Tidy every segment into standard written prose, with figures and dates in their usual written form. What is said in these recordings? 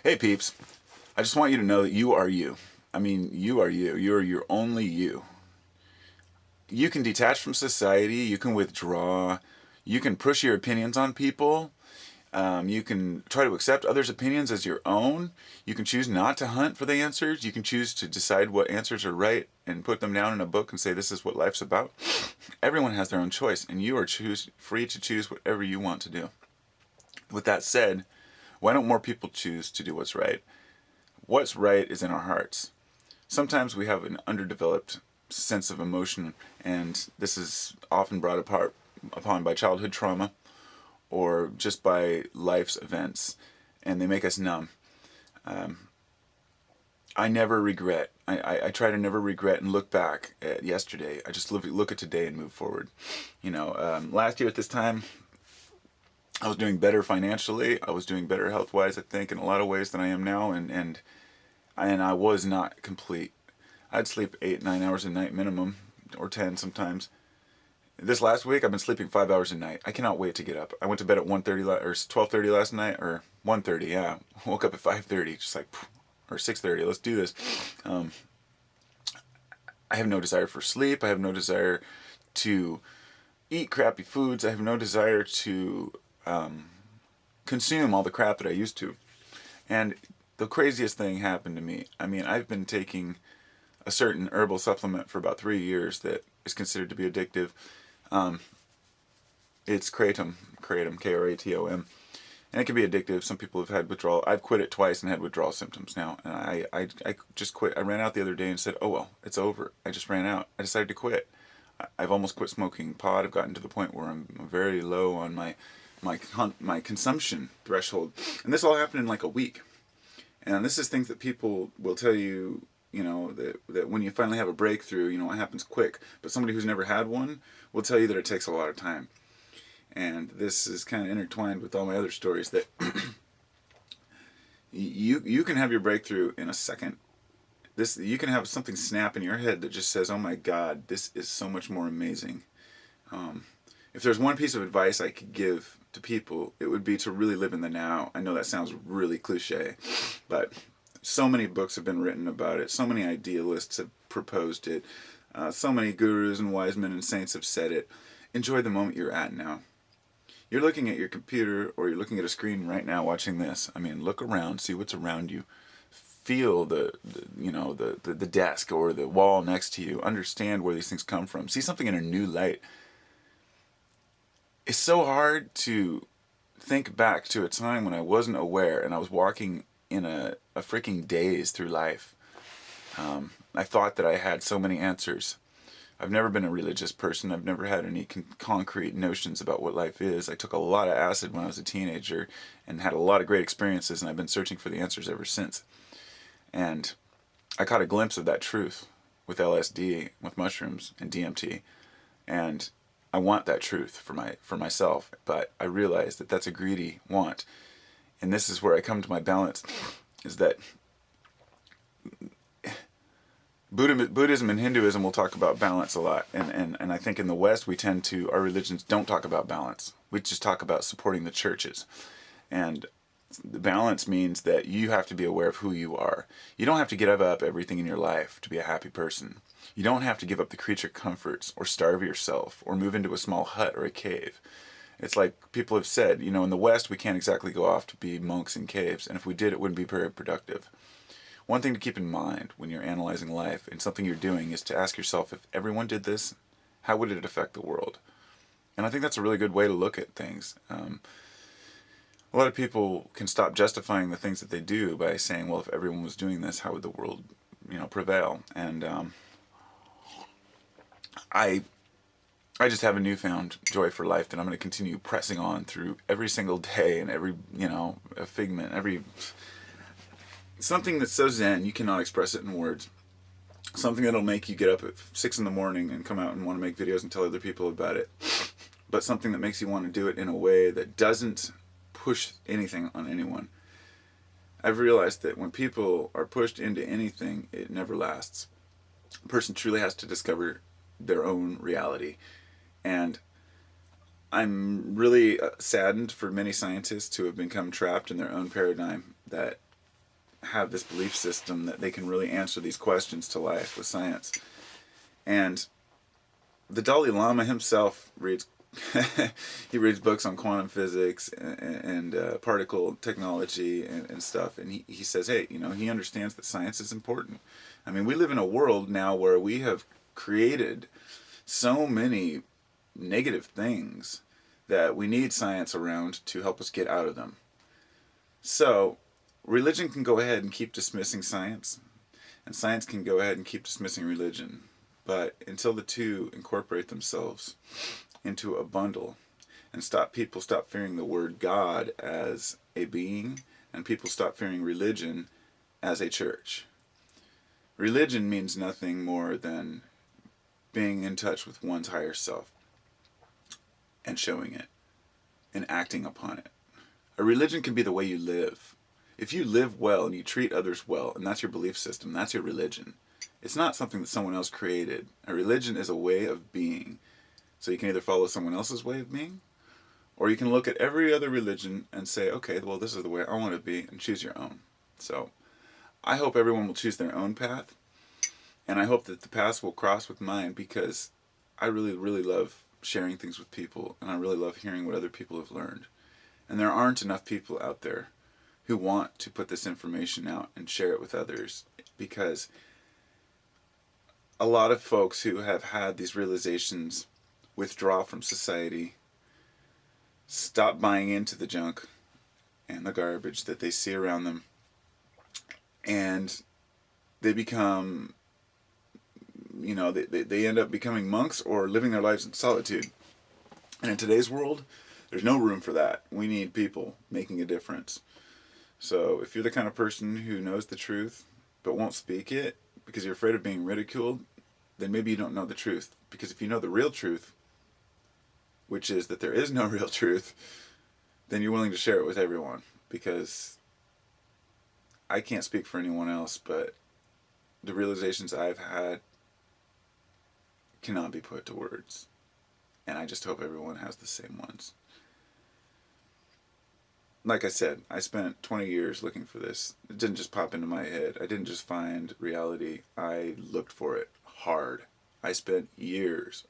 Hey peeps, I just want you to know that you are you. I mean, you are you. You are your only you. You can detach from society, you can withdraw, you can push your opinions on people, you can try to accept others' opinions as your own. You can choose not to hunt for the answers. You can choose to decide what answers are right and put them down in a book and say this is what life's about. Everyone has their own choice, and you are free to choose whatever you want to do. With that said, why don't more people choose to do what's right? What's right is in our hearts. Sometimes we have an underdeveloped sense of emotion, and this is often brought upon by childhood trauma or just by life's events, and they make us numb. I never regret. I try to never regret and look back at yesterday. I just look at today and move forward. Last year at this time, I was doing better financially. I was doing better health-wise, I think, in a lot of ways than I am now, and I was not complete. I'd sleep 8-9 hours a night minimum, or 10 sometimes. This last week, I've been sleeping 5 hours a night. I cannot wait to get up. I went to bed at 1:30 or 12:30 last night, or 1:30. Yeah, woke up at 5:30, just like, or 6:30. Let's do this. I have no desire for sleep. I have no desire to eat crappy foods. I have no desire to consume all the crap that I used to. And the craziest thing happened to me. I mean, I've been taking a certain herbal supplement for about 3 years that is considered to be addictive. It's Kratom, Kratom, and it can be addictive. Some people have had withdrawal. I've quit it twice and had withdrawal symptoms now, and I just quit. I ran out the other day and said, oh well, it's over. I just ran out. I decided to quit. I've almost quit smoking pot. I've gotten to the point where I'm very low on my consumption threshold, and this all happened in like a week. And this is things that people will tell you, that when you finally have a breakthrough, it happens quick. But somebody who's never had one will tell you that it takes a lot of time. And this is kind of intertwined with all my other stories that you can have your breakthrough in a second. You can have something snap in your head that just says, "Oh my God, this is so much more amazing." If there's one piece of advice I could give to people, it would be to really live in the now. I know that sounds really cliche, but so many books have been written about it. So many idealists have proposed it. So many gurus and wise men and saints have said it. Enjoy the moment you're at now. You're looking at your computer or you're looking at a screen right now watching this. I mean, look around, see what's around you. Feel the desk or the wall next to you. Understand where these things come from. See something in a new light. It's so hard to think back to a time when I wasn't aware and I was walking in a freaking daze through life. I thought that I had so many answers. I've never been a religious person. I've never had any concrete notions about what life is. I took a lot of acid when I was a teenager and had a lot of great experiences, and I've been searching for the answers ever since. And I caught a glimpse of that truth with LSD, with mushrooms, and DMT. And I want that truth for myself, but I realize that that's a greedy want. And this is where I come to my balance, is that Buddhism and Hinduism will talk about balance a lot, and I think in the West our religions don't talk about balance. We just talk about supporting the churches. And the balance means that you have to be aware of who you are. You don't have to give up everything in your life to be a happy person. You don't have to give up the creature comforts or starve yourself or move into a small hut or a cave. It's like people have said, in the West we can't exactly go off to be monks in caves, and if we did it wouldn't be very productive. One thing to keep in mind when you're analyzing life and something you're doing is to ask yourself, if everyone did this, how would it affect the world? And I think that's a really good way to look at things. A lot of people can stop justifying the things that they do by saying, well, if everyone was doing this, how would the world, prevail? And I just have a newfound joy for life that I'm going to continue pressing on through every single day and every, a figment, something that's so zen you cannot express it in words. Something that'll make you get up at 6 in the morning and come out and want to make videos and tell other people about it. But something that makes you want to do it in a way that doesn't push anything on anyone. I've realized that when people are pushed into anything, it never lasts. A person truly has to discover their own reality. And I'm really saddened for many scientists who have become trapped in their own paradigm that have this belief system that they can really answer these questions to life with science. And the Dalai Lama himself reads he reads books on quantum physics and particle technology and stuff, and he says, hey, he understands that science is important. I mean, we live in a world now where we have created so many negative things that we need science around to help us get out of them. So religion can go ahead and keep dismissing science, and science can go ahead and keep dismissing religion. But until the two incorporate themselves into a bundle and people stop fearing the word God as a being, and people stop fearing religion as a church. Religion means nothing more than being in touch with one's higher self and showing it and acting upon it. A religion can be the way you live. If you live well and you treat others well, and that's your belief system, that's your religion. It's not something that someone else created. A religion is a way of being. So you can either follow someone else's way of being, or you can look at every other religion and say, okay, well, this is the way I want to be, and choose your own. So I hope everyone will choose their own path, and I hope that the paths will cross with mine, because I really, really love sharing things with people, and I really love hearing what other people have learned. And there aren't enough people out there who want to put this information out and share it with others, because a lot of folks who have had these realizations withdraw from society, stop buying into the junk and the garbage that they see around them, and they become, they end up becoming monks or living their lives in solitude. And in today's world, there's no room for that. We need people making a difference. So if you're the kind of person who knows the truth but won't speak it because you're afraid of being ridiculed, then maybe you don't know the truth. Because if you know the real truth, which is that there is no real truth, then you're willing to share it with everyone. Because I can't speak for anyone else, but the realizations I've had cannot be put to words. And I just hope everyone has the same ones. Like I said, I spent 20 years looking for this. It didn't just pop into my head. I didn't just find reality. I looked for it hard. I spent years,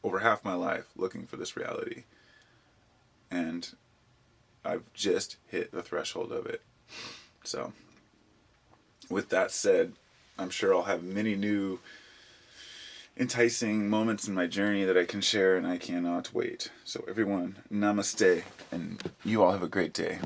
over half my life, looking for this reality. And I've just hit the threshold of it. So, with that said, I'm sure I'll have many new enticing moments in my journey that I can share, and I cannot wait. So everyone, namaste, and you all have a great day.